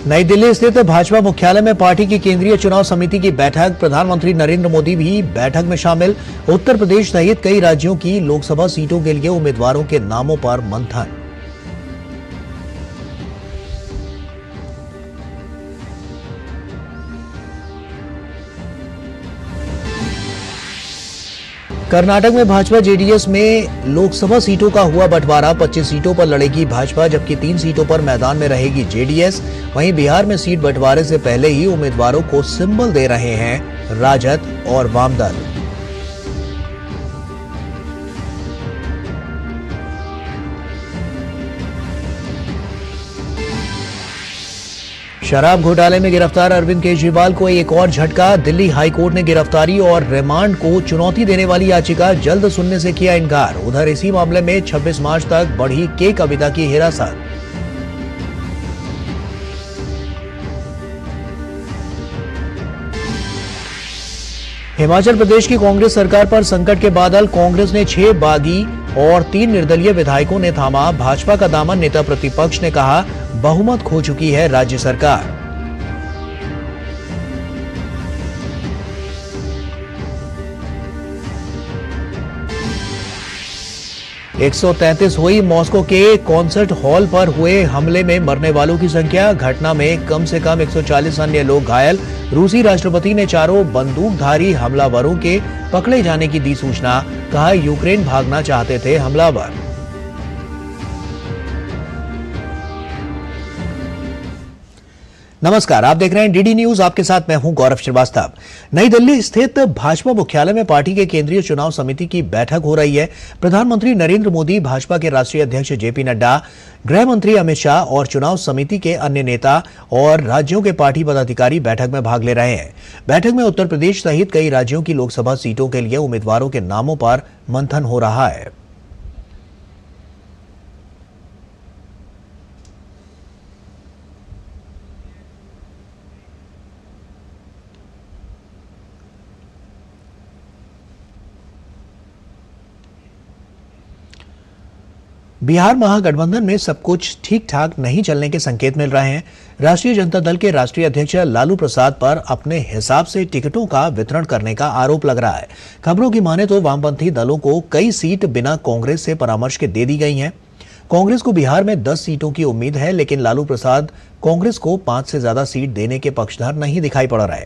नई दिल्ली स्थित भाजपा मुख्यालय में पार्टी की केंद्रीय चुनाव समिति की बैठक। प्रधानमंत्री नरेंद्र मोदी भी बैठक में शामिल। उत्तर प्रदेश सहित कई राज्यों की लोकसभा सीटों के लिए उम्मीदवारों के नामों पर मंथन। कर्नाटक में भाजपा जेडीएस में लोकसभा सीटों का हुआ बंटवारा। 25 सीटों पर लड़ेगी भाजपा, जबकि 3 सीटों पर मैदान में रहेगी जेडीएस। वहीं बिहार में सीट बंटवारे से पहले ही उम्मीदवारों को सिंबल दे रहे हैं राजद और वामदल। शराब घोटाले में गिरफ्तार अरविंद केजरीवाल को एक और झटका। दिल्ली हाईकोर्ट ने गिरफ्तारी और रिमांड को चुनौती देने वाली याचिका जल्द सुनने से किया इनकार। उधर इसी मामले में 26 मार्च तक बढ़ी के कविता की हिरासत। हिमाचल प्रदेश की कांग्रेस सरकार पर संकट के बादल। कांग्रेस ने 6 बागी और 3 निर्दलीय विधायकों ने थामा भाजपा का दामन। नेता प्रतिपक्ष ने कहा, बहुमत खो चुकी है राज्य सरकार। 133 हुई। मॉस्को के कॉन्सर्ट हॉल पर हुए हमले में मरने वालों की संख्या। घटना में कम से कम 140 अन्य लोग घायल। रूसी राष्ट्रपति ने चारों बंदूकधारी हमलावरों के पकड़े जाने की दी सूचना। कहा, यूक्रेन भागना चाहते थे हमलावर। नमस्कार, आप देख रहे हैं डीडी न्यूज। आपके साथ मैं हूं गौरव श्रीवास्तव। नई दिल्ली स्थित भाजपा मुख्यालय में पार्टी के केंद्रीय चुनाव समिति की बैठक हो रही है। प्रधानमंत्री नरेंद्र मोदी, भाजपा के राष्ट्रीय अध्यक्ष जेपी नड्डा, गृह मंत्री अमित शाह और चुनाव समिति के अन्य नेता और राज्यों के पार्टी पदाधिकारी बैठक में भाग ले रहे हैं। बैठक में उत्तर प्रदेश सहित कई राज्यों की लोकसभा सीटों के लिए उम्मीदवारों के नामों पर मंथन हो रहा है। बिहार महागठबंधन में सब कुछ ठीक ठाक नहीं चलने के संकेत मिल रहे हैं। राष्ट्रीय जनता दल के राष्ट्रीय अध्यक्ष लालू प्रसाद पर अपने हिसाब से टिकटों का वितरण करने का आरोप लग रहा है। खबरों की माने तो वामपंथी दलों को कई सीट बिना कांग्रेस से परामर्श के दे दी गई हैं। कांग्रेस को बिहार में 10 सीटों की उम्मीद है, लेकिन लालू प्रसाद कांग्रेस को 5 से ज्यादा सीट देने के पक्षधर नहीं दिखाई पड़ रहे।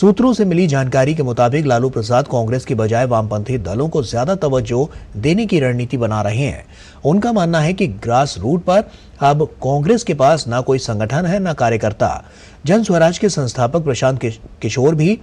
सूत्रों से मिली जानकारी के मुताबिक लालू प्रसाद कांग्रेस की बजाय वामपंथी दलों को ज्यादा तवज्जो देने की रणनीति बना रहे हैं। उनका मानना है कि ग्रास रूट पर अब कांग्रेस के पास ना कोई संगठन है, ना कार्यकर्ता। जन स्वराज के संस्थापक प्रशांत किशोर भी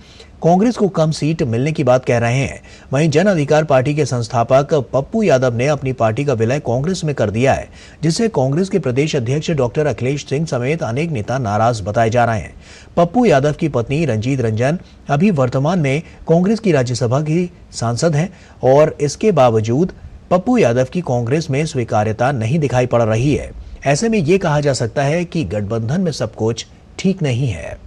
कांग्रेस को कम सीट मिलने की बात कह रहे हैं। वहीं जन अधिकार पार्टी के संस्थापक पप्पू यादव ने अपनी पार्टी का विलय कांग्रेस में कर दिया है, जिससे कांग्रेस के प्रदेश अध्यक्ष डॉक्टर अखिलेश सिंह समेत अनेक नेता नाराज बताए जा रहे हैं। पप्पू यादव की पत्नी रंजीत रंजन अभी वर्तमान में कांग्रेस की राज्यसभा की सांसद हैं और इसके बावजूद पप्पू यादव की कांग्रेस में स्वीकार्यता नहीं दिखाई पड़ रही है। ऐसे में यह कहा जा सकता है कि गठबंधन में सब कुछ ठीक नहीं है।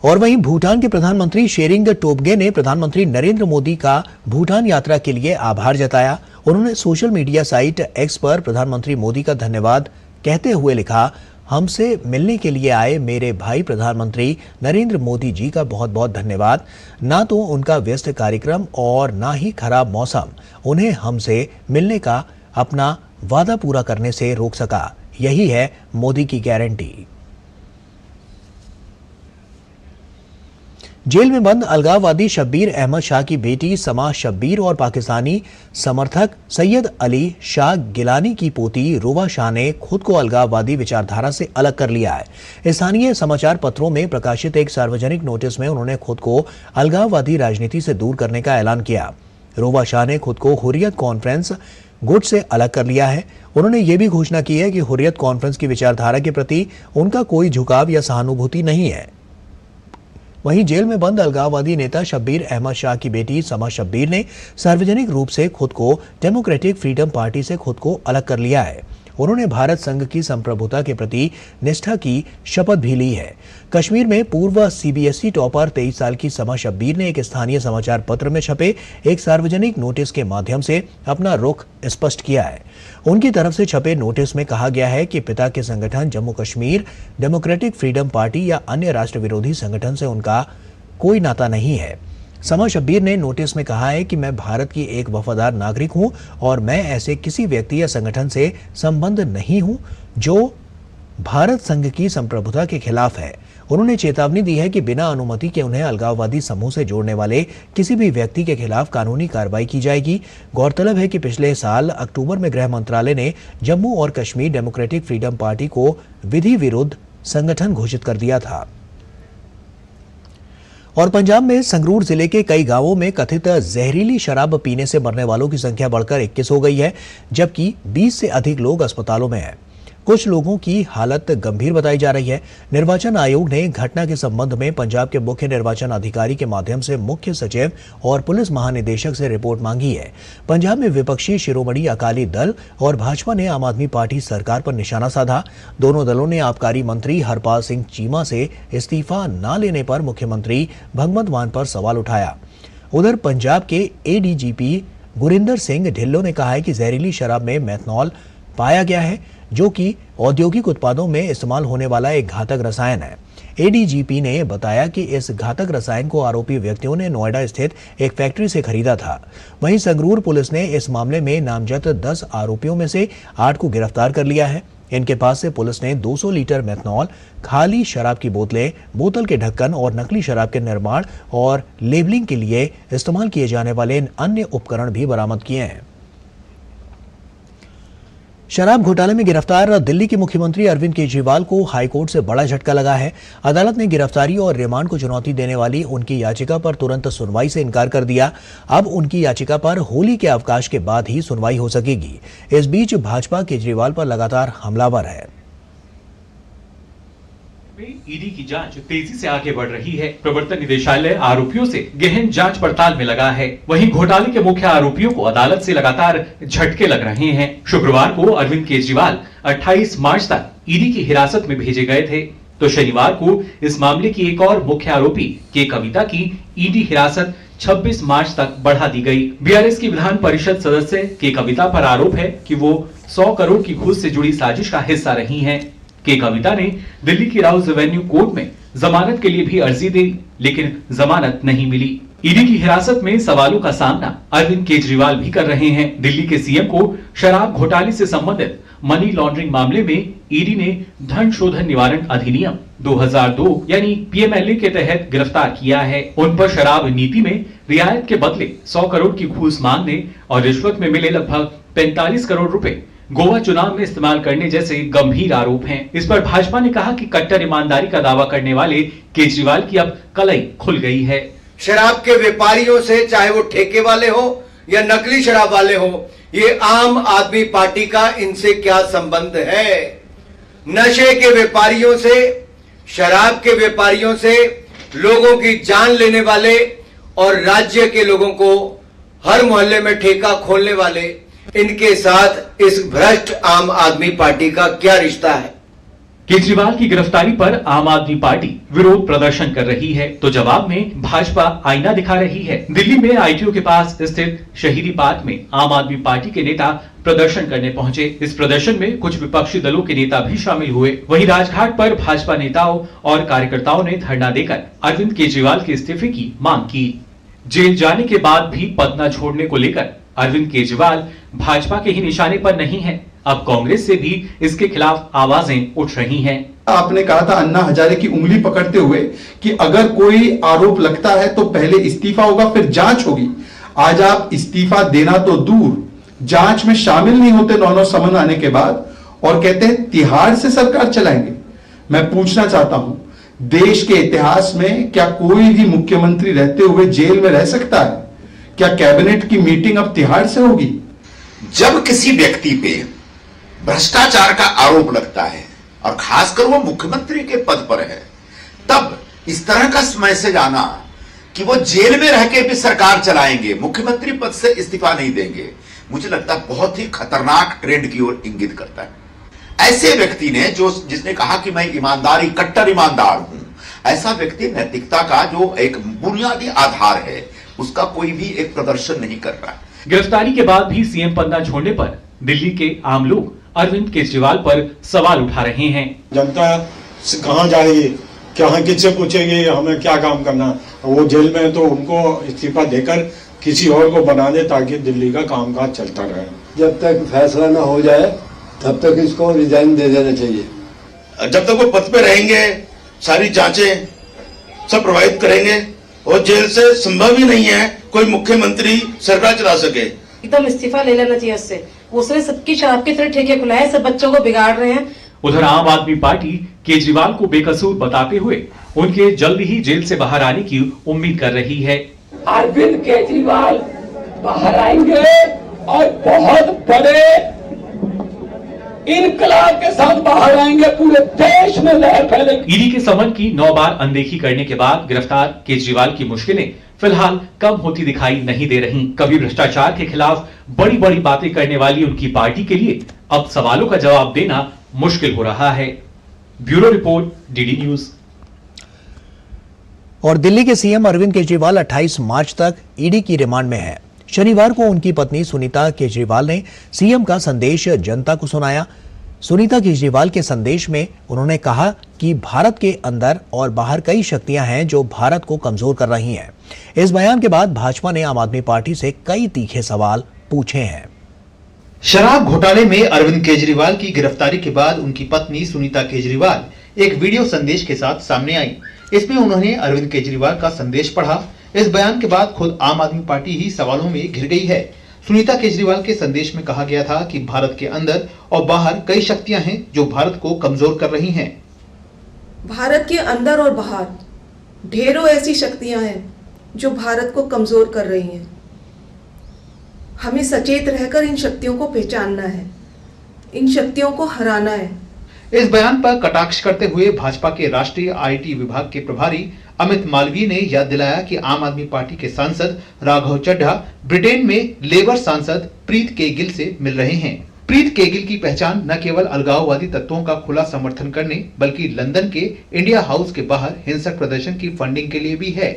और वहीं भूटान के प्रधानमंत्री शेरिंग टोब्गे ने प्रधानमंत्री नरेंद्र मोदी का भूटान यात्रा के लिए आभार जताया। उन्होंने सोशल मीडिया साइट एक्स पर प्रधानमंत्री मोदी का धन्यवाद कहते हुए लिखा, हमसे मिलने के लिए आए मेरे भाई प्रधानमंत्री नरेंद्र मोदी जी का बहुत बहुत धन्यवाद। ना तो उनका व्यस्त कार्यक्रम और ना ही खराब मौसम उन्हें हमसे मिलने का अपना वादा पूरा करने से रोक सका। यही है मोदी की गारंटी। जेल में बंद अलगाववादी शब्बीर अहमद शाह की बेटी समा शब्बीर और पाकिस्तानी समर्थक सैयद अली शाह गिलानी की पोती रोवा शाह ने खुद को अलगाववादी विचारधारा से अलग कर लिया है। स्थानीय समाचार पत्रों में प्रकाशित एक सार्वजनिक नोटिस में उन्होंने खुद को अलगाववादी राजनीति से दूर करने का ऐलान किया। रोवा शाह ने खुद को हुर्रियत कॉन्फ्रेंस गुट से अलग कर लिया है। उन्होंने ये भी घोषणा की है कि हुर्रियत कॉन्फ्रेंस की विचारधारा के प्रति उनका कोई झुकाव या सहानुभूति नहीं है। वहीं जेल में बंद अलगाववादी नेता शब्बीर अहमद शाह की बेटी समा शब्बीर ने सार्वजनिक रूप से खुद को डेमोक्रेटिक फ्रीडम पार्टी से खुद को अलग कर लिया है। उन्होंने भारत संघ की संप्रभुता के प्रति निष्ठा की शपथ भी ली है। कश्मीर में पूर्व सीबीएसई टॉपर 23 साल की समा शब्बीर ने एक स्थानीय समाचार पत्र में छपे एक सार्वजनिक नोटिस के माध्यम से अपना रुख स्पष्ट किया है। उनकी तरफ से छपे नोटिस में कहा गया है कि पिता के संगठन Jammu Kashmir democratic freedom party या अन्य राष्ट्र विरोधी संगठन से उनका कोई नाता नहीं है। समा शब्बीर ने नोटिस में कहा है कि मैं भारत की एक वफादार नागरिक हूं और मैं ऐसे किसी व्यक्ति या संगठन से संबंध नहीं हूं जो भारत संघ की संप्रभुता के खिलाफ है। उन्होंने चेतावनी दी है कि बिना अनुमति के उन्हें अलगाववादी समूह से जोड़ने वाले किसी भी व्यक्ति के खिलाफ कानूनी कार्रवाई की जाएगी। गौरतलब है कि पिछले साल अक्टूबर में गृह मंत्रालय ने जम्मू और कश्मीर डेमोक्रेटिक फ्रीडम पार्टी को विधि विरुद्ध संगठन घोषित कर दिया था। और पंजाब में संगरूर जिले के कई गांवों में कथित जहरीली शराब पीने से मरने वालों की संख्या बढ़कर 21 हो गई है, जबकि 20 से अधिक लोग अस्पतालों में हैं। कुछ लोगों की हालत गंभीर बताई जा रही है। निर्वाचन आयोग ने घटना के संबंध में पंजाब के मुख्य निर्वाचन अधिकारी के माध्यम से मुख्य सचिव और पुलिस महानिदेशक से रिपोर्ट मांगी है। पंजाब में विपक्षी शिरोमणि अकाली दल और भाजपा ने आम आदमी पार्टी सरकार पर निशाना साधा। दोनों दलों ने आबकारी मंत्री हरपाल सिंह चीमा से इस्तीफा न लेने पर मुख्यमंत्री भगवंत मान पर सवाल उठाया। उधर पंजाब के एडीजीपी गुरिंदर सिंह ढिल्लों ने कहा है कि जहरीली शराब में मेथनॉल पाया गया है, जो कि औद्योगिक उत्पादों में इस्तेमाल होने वाला एक घातक रसायन है। एडीजीपी ने बताया कि इस घातक रसायन को आरोपी व्यक्तियों ने नोएडा स्थित एक फैक्ट्री से खरीदा था। वहीं संगरूर पुलिस ने इस मामले में नामजद 10 आरोपियों में से 8 को गिरफ्तार कर लिया है। इनके पास से पुलिस ने 200 लीटर मेथनॉल, खाली शराब की बोतलें, बोतल के ढक्कन और नकली शराब के निर्माण और लेबलिंग के लिए इस्तेमाल किए जाने वाले अन्य उपकरण भी बरामद किए हैं। शराब घोटाले में गिरफ्तार दिल्ली के मुख्यमंत्री अरविंद केजरीवाल को हाईकोर्ट से बड़ा झटका लगा है। अदालत ने गिरफ्तारी और रिमांड को चुनौती देने वाली उनकी याचिका पर तुरंत सुनवाई से इनकार कर दिया। अब उनकी याचिका पर होली के अवकाश के बाद ही सुनवाई हो सकेगी। इस बीच भाजपा केजरीवाल पर लगातार हमलावर है। ईडी की जांच तेजी से आगे बढ़ रही है। प्रवर्तन निदेशालय आरोपियों से गहन जांच पड़ताल में लगा है। वहीं घोटाले के मुख्य आरोपियों को अदालत से लगातार झटके लग रहे हैं। शुक्रवार को अरविंद केजरीवाल 28 मार्च तक ईडी की हिरासत में भेजे गए थे, तो शनिवार को इस मामले की एक और मुख्य आरोपी के कविता की ईडी हिरासत 26 मार्च तक बढ़ा दी गई। बीआरएस की विधान परिषद सदस्य के कविता पर आरोप है कि वो 100 करोड़ की घूस से जुड़ी साजिश का हिस्सा रही हैं। के कविता ने दिल्ली की राउज एवेन्यू कोर्ट में जमानत के लिए भी अर्जी दी, लेकिन जमानत नहीं मिली। ईडी की हिरासत में सवालों का सामना अरविंद केजरीवाल भी कर रहे हैं। दिल्ली के सीएम को शराब घोटाले से संबंधित मनी लॉन्ड्रिंग मामले में ईडी ने धन शोधन निवारण अधिनियम 2002 यानी पीएमएलए के तहत गिरफ्तार किया है। उन पर शराब नीति में रियायत के बदले 100 करोड़ की घूस मांगने और रिश्वत में मिले लगभग 45 करोड़ रुपए गोवा चुनाव में इस्तेमाल करने जैसे गंभीर आरोप हैं। इस पर भाजपा ने कहा कि कट्टर ईमानदारी का दावा करने वाले केजरीवाल की अब कलई खुल गई है। शराब के व्यापारियों से, चाहे वो ठेके वाले हो या नकली शराब वाले हो, ये आम आदमी पार्टी का इनसे क्या संबंध है? नशे के व्यापारियों से, शराब के व्यापारियों से, लोगों की जान लेने वाले और राज्य के लोगों को हर मोहल्ले में ठेका खोलने वाले, इनके साथ इस भ्रष्ट आम आदमी पार्टी का क्या रिश्ता है? केजरीवाल की गिरफ्तारी पर आम आदमी पार्टी विरोध प्रदर्शन कर रही है, तो जवाब में भाजपा आईना दिखा रही है। दिल्ली में आईटीओ के पास स्थित शहीदी पार्क में आम आदमी पार्टी के नेता प्रदर्शन करने पहुंचे। इस प्रदर्शन में कुछ विपक्षी दलों के नेता भी शामिल हुए। वहीं राजघाट पर भाजपा नेताओं और कार्यकर्ताओं ने धरना देकर अरविंद केजरीवाल के इस्तीफे की मांग की। जेल जाने के बाद भी पद न छोड़ने को लेकर अरविंद केजरीवाल भाजपा के ही निशाने पर नहीं है, अब कांग्रेस से भी इसके खिलाफ आवाजें उठ रही हैं। आपने कहा था अन्ना हजारे की उंगली पकड़ते हुए कि अगर कोई आरोप लगता है तो पहले इस्तीफा होगा, फिर जांच होगी। आज आप इस्तीफा देना तो दूर, जांच में शामिल नहीं होते 9 समन आने के बाद, और कहते हैं तिहाड़ से सरकार चलाएंगे। मैं पूछना चाहता हूं, देश के इतिहास में क्या कोई भी मुख्यमंत्री रहते हुए जेल में रह सकता है? क्या कैबिनेट की मीटिंग अब तिहाड़ से होगी? जब किसी व्यक्ति पे भ्रष्टाचार का आरोप लगता है और खासकर वो मुख्यमंत्री के पद पर है, तब इस तरह का मैसेज आना कि वो जेल में रह के भी सरकार चलाएंगे, मुख्यमंत्री पद से इस्तीफा नहीं देंगे, मुझे लगता है बहुत ही खतरनाक ट्रेंड की ओर इंगित करता है। ऐसे व्यक्ति ने जिसने कहा कि मैं ईमानदारी कट्टर ईमानदार हूं, ऐसा व्यक्ति नैतिकता का जो एक बुनियादी आधार है उसका कोई भी एक प्रदर्शन नहीं कर रहा। गिरफ्तारी के बाद भी सीएम पद न छोड़ने पर दिल्ली के आम लोग अरविंद केजरीवाल पर सवाल उठा रहे हैं। जनता कहां जाएगी, कहां किससे पूछेगी हमें क्या काम करना, वो जेल में तो उनको इस्तीफा देकर किसी और को बना दे ताकि दिल्ली का कामकाज चलता रहे। जब तक फैसला न हो जाए तब तक इसको रिजाइन दे देना चाहिए। जब तक वो पद पे रहेंगे सारी जांचें सब प्रभावित करेंगे और जेल से संभव ही नहीं है कोई मुख्यमंत्री सरकार चला सके। एकदम इस्तीफा ले लेना चाहिए उससे। उसने सबकी शराब की तरह ठेके खुलाए, सब बच्चों को बिगाड़ रहे हैं। उधर आम आदमी पार्टी केजरीवाल को बेकसूर बताते हुए उनके जल्द ही जेल से बाहर आने की उम्मीद कर रही है। अरविंद केजरीवाल बाहर आएंगे और बहुत बड़े इनकलाब के साथ बाहर आएंगे, पूरे देश में लहर फैलेगी। ईडी के समन की 9 बार अनदेखी करने के बाद गिरफ्तार केजरीवाल की मुश्किलें फिलहाल कम होती दिखाई नहीं दे रही। कभी भ्रष्टाचार के खिलाफ बड़ी बड़ी बातें करने वाली उनकी पार्टी के लिए अब सवालों का जवाब देना मुश्किल हो रहा है। Bureau report, DD news. और दिल्ली के सीएम अरविंद केजरीवाल 28 मार्च तक ईडी की रिमांड में है। शनिवार को उनकी पत्नी सुनीता केजरीवाल ने सीएम का संदेश जनता को सुनाया। सुनीता केजरीवाल के संदेश में उन्होंने कहा कि भारत के अंदर और बाहर कई शक्तियां हैं जो भारत को कमजोर कर रही हैं। इस बयान के बाद भाजपा ने आम आदमी पार्टी से कई तीखे सवाल पूछे हैं। शराब घोटाले में अरविंद केजरीवाल की गिरफ्तारी के बाद उनकी पत्नी सुनीता केजरीवाल एक वीडियो संदेश के साथ सामने आई। इसमें उन्होंने अरविंद केजरीवाल का संदेश पढ़ा। इस बयान के बाद खुद आम आदमी पार्टी ही सवालों में घिर गई है। सुनीता केजरीवाल के संदेश में कहा गया था कि भारत के अंदर और बाहर कई शक्तियां हैं जो भारत को कमजोर कर रही हैं। भारत के अंदर और बाहर ढेरों ऐसी शक्तियां हैं जो भारत को कमजोर कर रही हैं। हमें सचेत रहकर इन शक्तियों को पहचानना है, इन शक्तियों को हराना है। इस बयान पर कटाक्ष करते हुए भाजपा के राष्ट्रीय आईटी विभाग के प्रभारी अमित मालवीय ने याद दिलाया कि आम आदमी पार्टी के सांसद राघव चड्ढा ब्रिटेन में लेबर सांसद प्रीत केगिल से मिल रहे हैं। प्रीत केगिल की पहचान न केवल अलगाववादी तत्वों का खुला समर्थन करने बल्कि लंदन के इंडिया हाउस के बाहर हिंसक प्रदर्शन की फंडिंग के लिए भी है।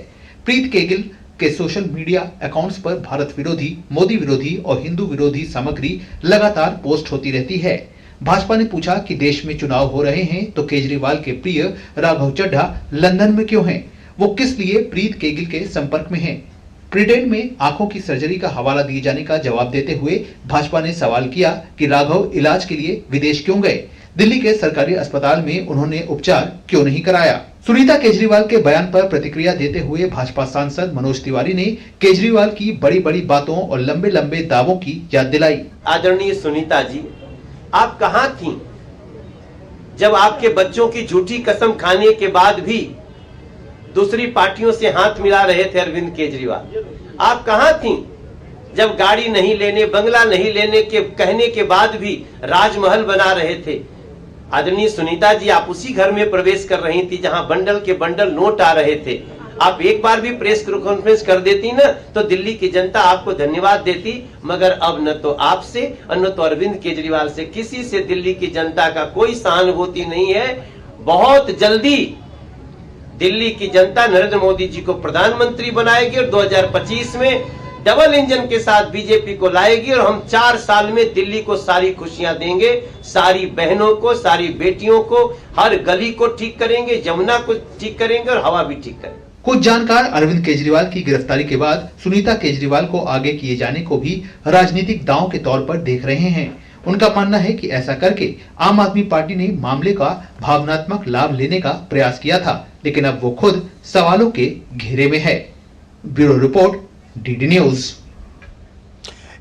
प्रीत केगिल के सोशल मीडिया अकाउंट्स पर भारत विरोधी, मोदी विरोधी और हिंदू विरोधी सामग्री लगातार पोस्ट होती रहती है। भाजपा ने पूछा कि देश में चुनाव हो रहे हैं तो केजरीवाल के प्रिय राघव चड्ढा लंदन में क्यों हैं? वो किस लिए प्रीत केगिल के संपर्क में हैं? ब्रिटेन में आंखों की सर्जरी का हवाला दिए जाने का जवाब देते हुए भाजपा ने सवाल किया कि राघव इलाज के लिए विदेश क्यों गए? दिल्ली के सरकारी अस्पताल में उन्होंने उपचार क्यों नहीं कराया? सुनीता केजरीवाल के बयान पर प्रतिक्रिया देते हुए भाजपा सांसद मनोज तिवारी ने केजरीवाल की बड़ी बड़ी बातों और लंबे लंबे दावों की याद दिलाई। आदरणीय सुनीता जी, आप कहां थी जब आपके बच्चों की झूठी कसम खाने के बाद भी दूसरी पार्टियों से हाथ मिला रहे थे अरविंद केजरीवाल? आप कहां थी जब गाड़ी नहीं लेने, बंगला नहीं लेने के कहने के बाद भी राजमहल बना रहे थे? आदरणीय सुनीता जी, आप उसी घर में प्रवेश कर रही थी जहां बंडल के बंडल नोट आ रहे थे। आप एक बार भी प्रेस कॉन्फ्रेंस कर देती ना तो दिल्ली की जनता आपको धन्यवाद देती, मगर अब न तो आपसे और न तो अरविंद केजरीवाल से किसी से दिल्ली की जनता का कोई सहानुभूति नहीं है। बहुत जल्दी दिल्ली की जनता नरेंद्र मोदी जी को प्रधानमंत्री बनाएगी और 2025 में डबल इंजन के साथ बीजेपी को लाएगी और हम 4 साल में दिल्ली को सारी खुशियां देंगे, सारी बहनों को, सारी बेटियों को, हर गली को ठीक करेंगे, यमुना को ठीक करेंगे और हवा भी ठीक करेंगे। कुछ जानकार अरविंद केजरीवाल की गिरफ्तारी के बाद सुनीता केजरीवाल को आगे किए जाने को भी राजनीतिक दांव के तौर पर देख रहे हैं। उनका मानना है कि ऐसा करके आम आदमी पार्टी ने मामले का भावनात्मक लाभ लेने का प्रयास किया था, लेकिन अब वो खुद सवालों के घेरे में है। Bureau report, DD news.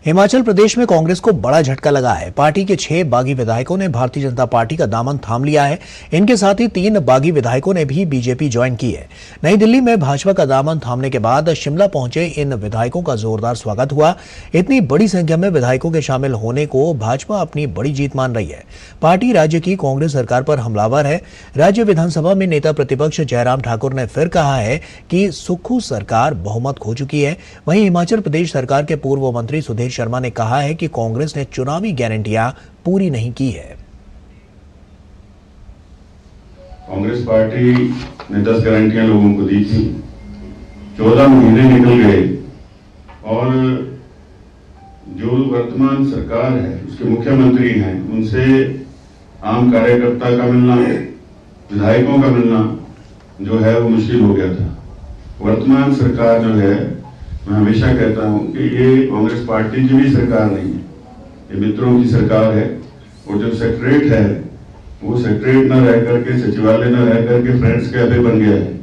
Himachal Pradesh में कांग्रेस को बड़ा झटका लगा है। पार्टी के 6 बागी विधायकों ने भारतीय जनता पार्टी का दामन थाम लिया है। इनके साथ ही 3 बागी विधायकों ने भी बीजेपी ज्वाइन की है। नई दिल्ली में भाजपा का दामन थामने के बाद शिमला पहुंचे इन विधायकों का जोरदार स्वागत हुआ। इतनी बड़ी संख्या में विधायकों के शामिल होने को भाजपा अपनी बड़ी जीत मान रही है। पार्टी राज्य की कांग्रेस सरकार पर हमलावर है। राज्य विधानसभा में नेता प्रतिपक्ष जयराम ठाकुर ने फिर कहा है कि सुक्खू सरकार बहुमत खो चुकी है। वहीं हिमाचल प्रदेश सरकार के पूर्व मंत्री सुधीर शर्मा ने कहा है कि कांग्रेस ने चुनावी गारंटियां पूरी नहीं की है। कांग्रेस पार्टी ने 10 गारंटियां लोगों को दी थी। 14 महीने निकल गए और जो वर्तमान सरकार है, उसके मुख्यमंत्री हैं, उनसे आम कार्यकर्ता का मिलना, विधायकों का मिलना जो है वो मुश्किल हो गया था। वर्तमान सरकार जो है, मैं हमेशा कहता हूं कि ये कांग्रेस पार्टी की भी सरकार नहीं है, ये मित्रों की सरकार है। और जो सेक्रेटरीट है वो सेक्रेटरीट न रह करके, सचिवालय न रह करके फ्रेंड्स कैफे बन गया है।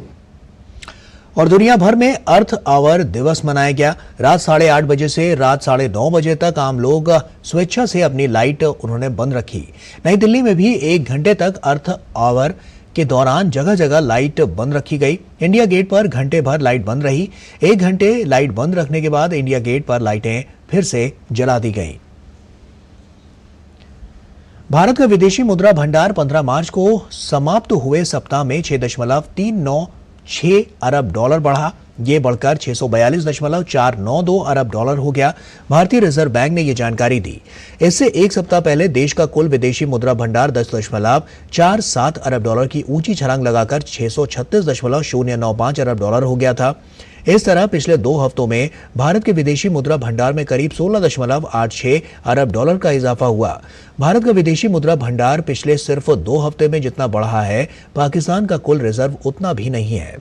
और दुनिया भर में अर्थ आवर दिवस मनाया गया। रात 8:30 बजे से रात 9:30 बजे तक आम लोग स्वेच्छा से अपनी लाइट उन्होंने बंद रखी। नई दिल्ली में भी 1 घंटे तक अर्थ आवर के दौरान जगह जगह लाइट बंद रखी गई। इंडिया गेट पर घंटे भर लाइट बंद रही। 1 घंटे लाइट बंद रखने के बाद इंडिया गेट पर लाइटें फिर से जला दी गईं। भारत का विदेशी मुद्रा भंडार 15 मार्च को समाप्त हुए सप्ताह में 6.396 अरब डॉलर बढ़ा। ये बढ़कर 642.492 अरब डॉलर हो गया। भारतीय रिजर्व बैंक ने ये जानकारी दी। इससे एक सप्ताह पहले देश का कुल विदेशी मुद्रा भंडार 10.47 अरब डॉलर की ऊंची छलांग लगाकर 636.095 अरब डॉलर हो गया था। इस तरह पिछले 2 हफ्तों में भारत के विदेशी मुद्रा भंडार में करीब 16.86 अरब डॉलर का इजाफा हुआ। भारत का विदेशी मुद्रा भंडार पिछले सिर्फ 2 हफ्ते में जितना बढ़ा है, पाकिस्तान का कुल रिजर्व उतना भी नहीं है।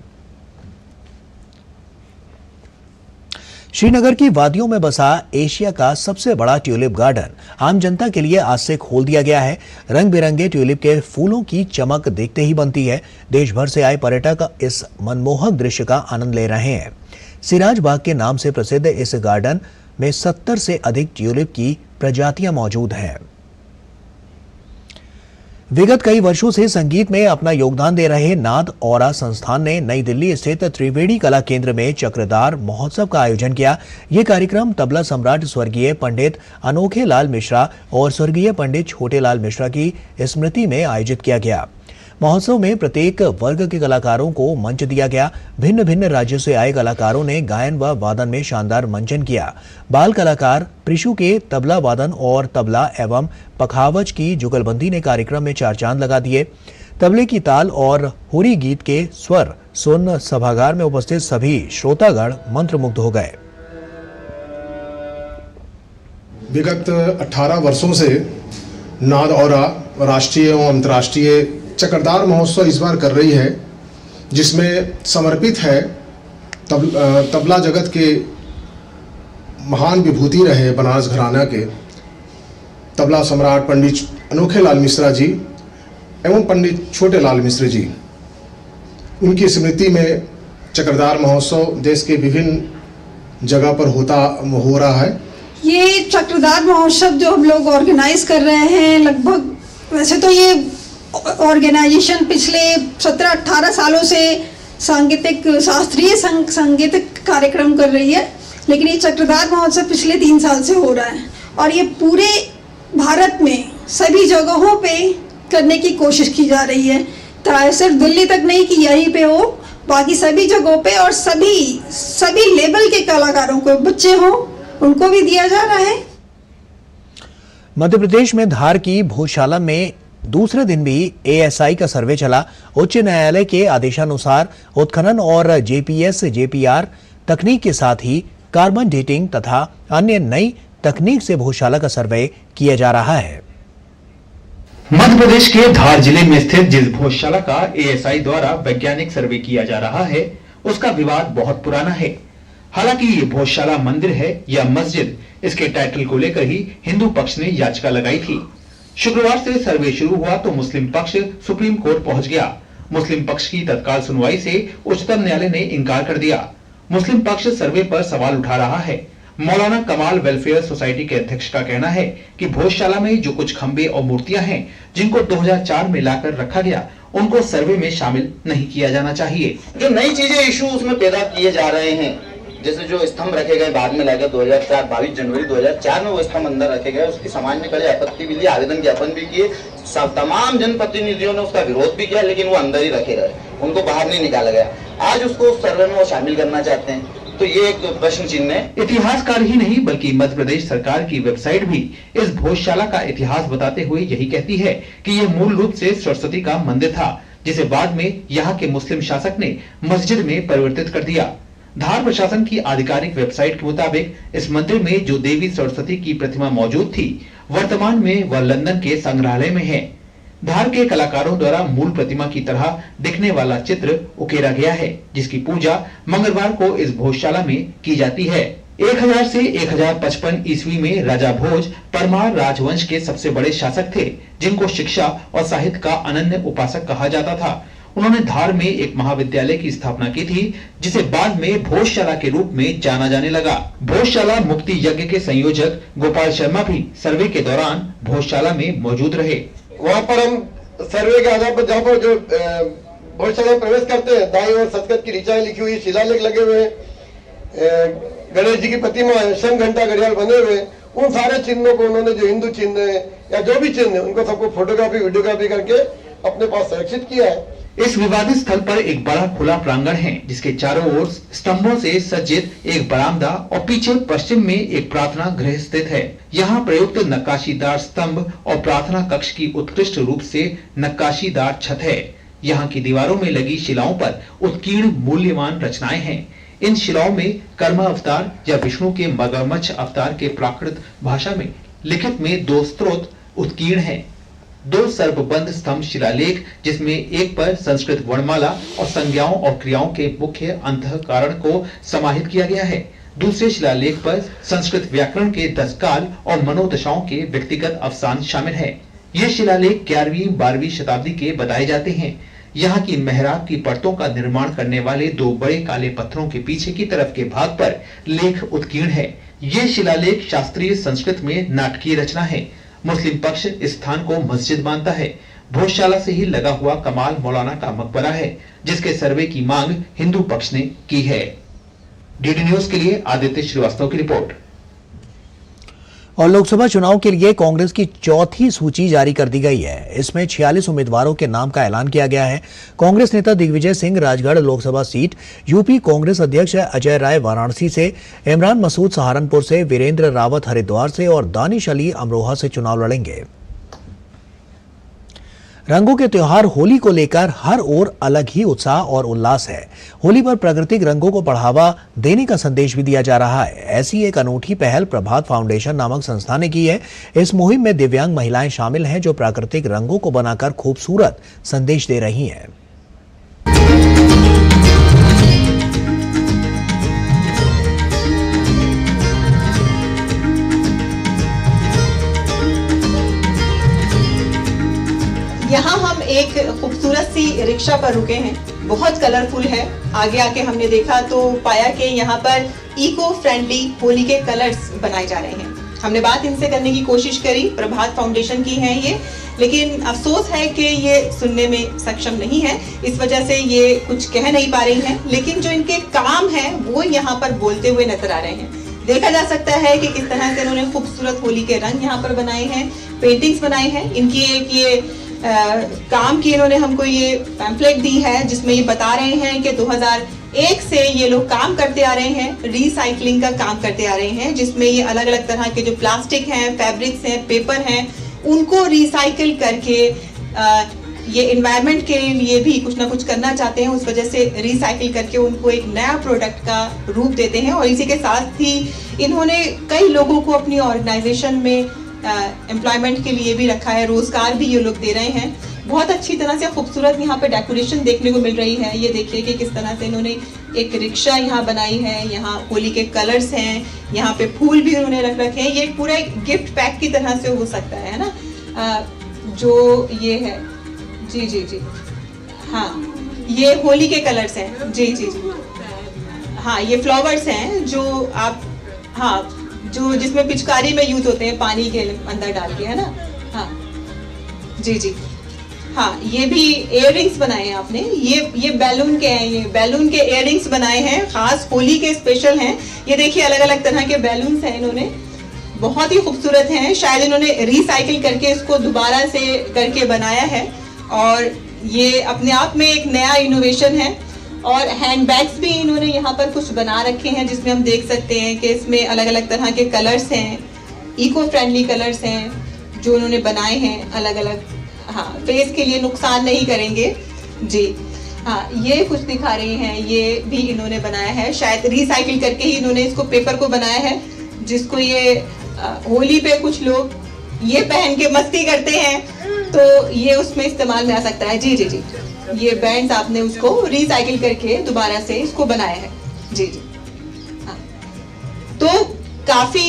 श्रीनगर की वादियों में बसा एशिया का सबसे बड़ा ट्यूलिप गार्डन आम जनता के लिए आज से खोल दिया गया है। रंग बिरंगे ट्यूलिप के फूलों की चमक देखते ही बनती है। देश भर से आए पर्यटक इस मनमोहक दृश्य का आनंद ले रहे हैं। सिराज बाग के नाम से प्रसिद्ध इस गार्डन में 70 से अधिक ट्यूलिप की प्रजातियां मौजूद हैं। विगत कई वर्षों से संगीत में अपना योगदान दे रहे नाद औरा संस्थान ने नई दिल्ली स्थित त्रिवेणी कला केंद्र में चक्रधार महोत्सव का आयोजन किया। ये कार्यक्रम तबला सम्राट स्वर्गीय पंडित अनोखे लाल मिश्रा और स्वर्गीय पंडित छोटे लाल मिश्रा की स्मृति में आयोजित किया गया। महोत्सव में प्रत्येक वर्ग के कलाकारों को मंच दिया गया। भिन्न भिन्न राज्यों से आए कलाकारों ने गायन व वादन में शानदार मंचन किया। बाल कलाकार प्रिशु के तबला वादन और तबला एवं पखावज की जुगलबंदी ने कार्यक्रम में 4 चांद लगा दिए। तबले की ताल और हुरी गीत के स्वर सुन सभागार में उपस्थित सभी श्रोतागण मंत्रमुग्ध हो गए। विगत 18 वर्षों से नाद औरा राष्ट्रीय एवं अंतर्राष्ट्रीय चक्रधार महोत्सव इस बार कर रही है, जिसमें समर्पित है तबला जगत के महान विभूति रहे बनारस घराना के तबला सम्राट पंडित अनोखे लाल मिश्रा जी एवं पंडित छोटे लाल मिश्र जी। उनकी स्मृति में चक्रधार महोत्सव देश के विभिन्न जगह पर हो रहा है। ये चक्रधार महोत्सव जो हम लोग ऑर्गेनाइज कर रहे हैं, लगभग वैसे तो ये ऑर्गेनाइजेशन पिछले 17-18 सालों से सांगीतिक शास्त्रीय संगीतिक कार्यक्रम कर रही है, लेकिन ये चक्रधार महोत्सव पिछले 3 साल से हो रहा है और ये पूरे भारत में सभी जगहों पे करने की कोशिश की जा रही है। तो सिर्फ दिल्ली तक नहीं कि यहीं पे हो, बाकी सभी जगहों पे और सभी लेवल के कलाकारों को, बच्चे हो, उनको भी दिया जा रहा है। मध्य प्रदेश में धार की भोजशाला में दूसरे दिन भी एएसआई का सर्वे चला। उच्च न्यायालय के आदेशानुसार उत्खनन और जेपीआर तकनीक के साथ ही कार्बन डेटिंग तथा अन्य नई तकनीक से भोजशाला का सर्वे किया जा रहा है। मध्य प्रदेश के धार जिले में स्थित जिस भोजशाला का एएसआई द्वारा वैज्ञानिक सर्वे किया जा रहा है, उसका विवाद बहुत पुराना है। हालांकि ये भोजशाला मंदिर है या मस्जिद, इसके टाइटल को लेकर ही हिंदू पक्ष ने याचिका लगाई थी। शुक्रवार से सर्वे शुरू हुआ तो मुस्लिम पक्ष सुप्रीम कोर्ट पहुंच गया। मुस्लिम पक्ष की तत्काल सुनवाई से उच्चतम न्यायालय ने इनकार कर दिया। मुस्लिम पक्ष सर्वे पर सवाल उठा रहा है। मौलाना कमाल वेलफेयर सोसाइटी के अध्यक्ष का कहना है कि भोजशाला में जो कुछ खंबे और मूर्तियां हैं, जिनको 2004 में लाकर रखा गया, उनको सर्वे में शामिल नहीं किया जाना चाहिए। जो नई चीजें इशू उसमें पैदा किए जा रहे हैं, जैसे जो स्तंभ रखे गए बाद में लाए गए 22 जनवरी 2004 में वो स्तंभ अंदर रखे गए, उसकी समाज ने कड़ी आपत्ति भी ली, आवेदन ज्ञापन भी किए, तमाम जनप्रतिनिधियों ने उसका विरोध भी किया, लेकिन वो अंदर ही रखे गए, उनको बाहर नहीं निकाला गया। आज उसको सर्वे में वो शामिल करना चाहते हैं, तो ये एक प्रश्न चिन्ह है। इतिहासकार ही नहीं बल्कि मध्य प्रदेश सरकार की वेबसाइट भी इस भोजशाला का इतिहास बताते हुए यही कहती है कि यह मूल रूप से सरस्वती का मंदिर था, जिसे बाद में यहाँ के मुस्लिम शासक ने मस्जिद में परिवर्तित कर दिया। धार प्रशासन की आधिकारिक वेबसाइट के मुताबिक इस मंदिर में जो देवी सरस्वती की प्रतिमा मौजूद थी, वर्तमान में वह लंदन के संग्रहालय में है। धार के कलाकारों द्वारा मूल प्रतिमा की तरह दिखने वाला चित्र उकेरा गया है, जिसकी पूजा मंगलवार को इस भोजशाला में की जाती है। 1000 से 1055 ईस्वी में राजा भोज परमार राजवंश के सबसे बड़े शासक थे, जिनको शिक्षा और साहित्य का अनन्य उपासक कहा जाता था। उन्होंने धार में एक महाविद्यालय की स्थापना की थी, जिसे बाद में भोजशाला के रूप में जाना जाने लगा। भोजशाला मुक्ति यज्ञ के संयोजक गोपाल शर्मा भी सर्वे के दौरान भोजशाला में मौजूद रहे। वहाँ पर हम सर्वे के आधार पर जहाँ पर जो भोजशाला में प्रवेश करते हैं, दाईं ओर संस्कृत की ऋचाएं लिखी हुई, शिलालेख लगे हुए, गणेश जी की प्रतिमा है, शंख घंटा घड़ियाल बने हुए, उन सारे चिन्हों को उन्होंने जो हिंदू चिन्ह है या जो भी चिन्ह है उनको सबको फोटोग्राफी वीडियोग्राफी करके अपने पास संरक्षित किया है। इस विवादित स्थल पर एक बड़ा खुला प्रांगण है, जिसके चारों ओर स्तंभों से सज्जित एक बरामदा और पीछे पश्चिम में एक प्रार्थना गृह स्थित है। यहाँ प्रयुक्त नक्काशीदार स्तंभ और प्रार्थना कक्ष की उत्कृष्ट रूप से नक्काशीदार छत है। यहाँ की दीवारों में लगी शिलाओं पर उत्कीर्ण मूल्यवान रचनाएं हैं। इन शिलाओं में कर्मा अवतार या विष्णु के मगरमच्छ अवतार के प्राकृत भाषा में लिखित में 2 स्त्रोत उत्कीर्ण हैं। 2 सर्पबंध स्तंभ शिलालेख, जिसमें एक पर संस्कृत वर्णमाला और संज्ञाओं और क्रियाओं के मुख्य अंतःकरण को समाहित किया गया है। दूसरे शिलालेख पर संस्कृत व्याकरण के 10 काल और मनोदशाओं के व्यक्तिगत अवसान शामिल है। ये शिलालेख 11वीं-12वीं शताब्दी के बताए जाते हैं। यहाँ की मेहराब की परतों का निर्माण करने वाले 2 बड़े काले पत्थरों के पीछे की तरफ के भाग पर लेख उत्कीर्ण है। ये शिलालेख शास्त्रीय संस्कृत में नाटकीय रचना है। मुस्लिम पक्ष इस स्थान को मस्जिद मानता है। भोजशाला से ही लगा हुआ कमाल मौलाना का मकबरा है, जिसके सर्वे की मांग हिंदू पक्ष ने की है। डीडी न्यूज के लिए आदित्य श्रीवास्तव की रिपोर्ट। और लोकसभा चुनाव के लिए कांग्रेस की चौथी सूची जारी कर दी गई है। इसमें 46 उम्मीदवारों के नाम का ऐलान किया गया है। कांग्रेस नेता दिग्विजय सिंह राजगढ़ लोकसभा सीट, यूपी कांग्रेस अध्यक्ष अजय राय वाराणसी से, इमरान मसूद सहारनपुर से, वीरेंद्र रावत हरिद्वार से और दानिश अली अमरोहा से चुनाव लड़ेंगे। रंगों के त्योहार होली को लेकर हर ओर अलग ही उत्साह और उल्लास है। होली पर प्राकृतिक रंगों को बढ़ावा देने का संदेश भी दिया जा रहा है। ऐसी एक अनूठी पहल प्रभात फाउंडेशन नामक संस्था ने की है। इस मुहिम में दिव्यांग महिलाएं शामिल हैं, जो प्राकृतिक रंगों को बनाकर खूबसूरत संदेश दे रही हैं। यहाँ हम एक खूबसूरत सी रिक्शा पर रुके हैं, बहुत कलरफुल है। आगे आके हमने देखा तो पाया कि यहाँ पर इको फ्रेंडली होली के कलर्स बनाए जा रहे हैं। हमने बात इनसे करने की कोशिश करी, प्रभात फाउंडेशन की है ये, लेकिन अफसोस है कि ये सुनने में सक्षम नहीं है, इस वजह से ये कुछ कह नहीं पा रही हैं। लेकिन जो इनके काम है वो यहाँ पर बोलते हुए नजर आ रहे हैं। देखा जा सकता है कि किस तरह से इन्होंने खूबसूरत होली के रंग यहाँ पर बनाए हैं, पेंटिंग्स बनाए हैं। इनकी एक ये काम की इन्होंने हमको ये पैम्फलेट दी है, जिसमें ये बता रहे हैं कि 2001 से ये लोग काम करते आ रहे हैं, रिसाइकलिंग का काम करते आ रहे हैं, जिसमें ये अलग अलग तरह के जो प्लास्टिक हैं, फैब्रिक्स हैं, पेपर हैं, उनको रिसाइकिल करके ये एनवायरनमेंट के लिए भी कुछ ना कुछ करना चाहते हैं। उस वजह से रिसाइकिल करके उनको एक नया प्रोडक्ट का रूप देते हैं। और इसी के साथ ही इन्होंने कई लोगों को अपनी ऑर्गेनाइजेशन में एम्प्लॉयमेंट के लिए भी रखा है, रोजगार भी ये लोग दे रहे हैं। बहुत अच्छी तरह से खूबसूरत यहाँ पे डेकोरेशन देखने को मिल रही है। ये देखिए कि किस तरह से इन्होंने एक रिक्शा यहाँ बनाई है, यहाँ होली के कलर्स हैं, यहाँ पे फूल भी उन्होंने रख रखे हैं। ये पूरा एक गिफ्ट पैक की तरह से हो सकता है ना, जो ये है। जी जी जी हाँ, ये होली के कलर्स हैं। जी जी जी हाँ, ये फ्लावर्स हैं जो आप, हाँ, जो जिसमें पिचकारी में यूज होते हैं, पानी के अंदर डाल के, है ना। हाँ जी जी हाँ, ये भी इयररिंग्स बनाए हैं आपने। ये बैलून के हैं, ये बैलून के इयररिंग्स बनाए हैं, खास होली के स्पेशल हैं। ये देखिए अलग अलग तरह के बैलून्स हैं, इन्होंने बहुत ही खूबसूरत हैं। शायद इन्होंने रिसाइकिल करके इसको दोबारा से करके बनाया है, और ये अपने आप में एक नया इनोवेशन है। और हैंडबैग्स भी इन्होंने यहाँ पर कुछ बना रखे हैं, जिसमें हम देख सकते हैं कि इसमें अलग अलग तरह के कलर्स हैं, इको फ्रेंडली कलर्स हैं जो उन्होंने बनाए हैं अलग अलग। हाँ, फेस के लिए नुकसान नहीं करेंगे। जी हाँ, ये कुछ दिखा रहे हैं, ये भी इन्होंने बनाया है, शायद रिसाइकिल करके ही इन्होंने इसको पेपर को बनाया है, जिसको ये होली पे कुछ लोग ये पहन के मस्ती करते हैं, तो ये उसमें इस्तेमाल में आ सकता है। जी जी जी, ये बैंड्स आपने उसको रिसाइकिल करके दोबारा से इसको बनाया है। जी जी हाँ। तो काफी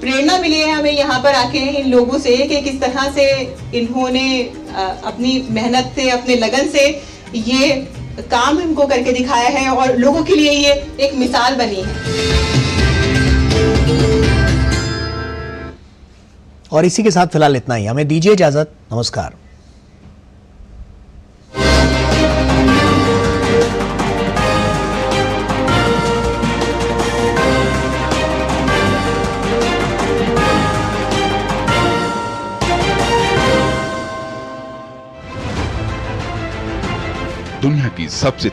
प्रेरणा मिली है हमें यहाँ पर आके इन लोगों से कि किस तरह से इन्होंने अपनी मेहनत से, अपने लगन से ये काम इनको करके दिखाया है और लोगों के लिए ये एक मिसाल बनी है। और इसी के साथ फिलहाल इतना ही, हमें दीजिए इजाजत। नमस्कार। दुनिया की सबसे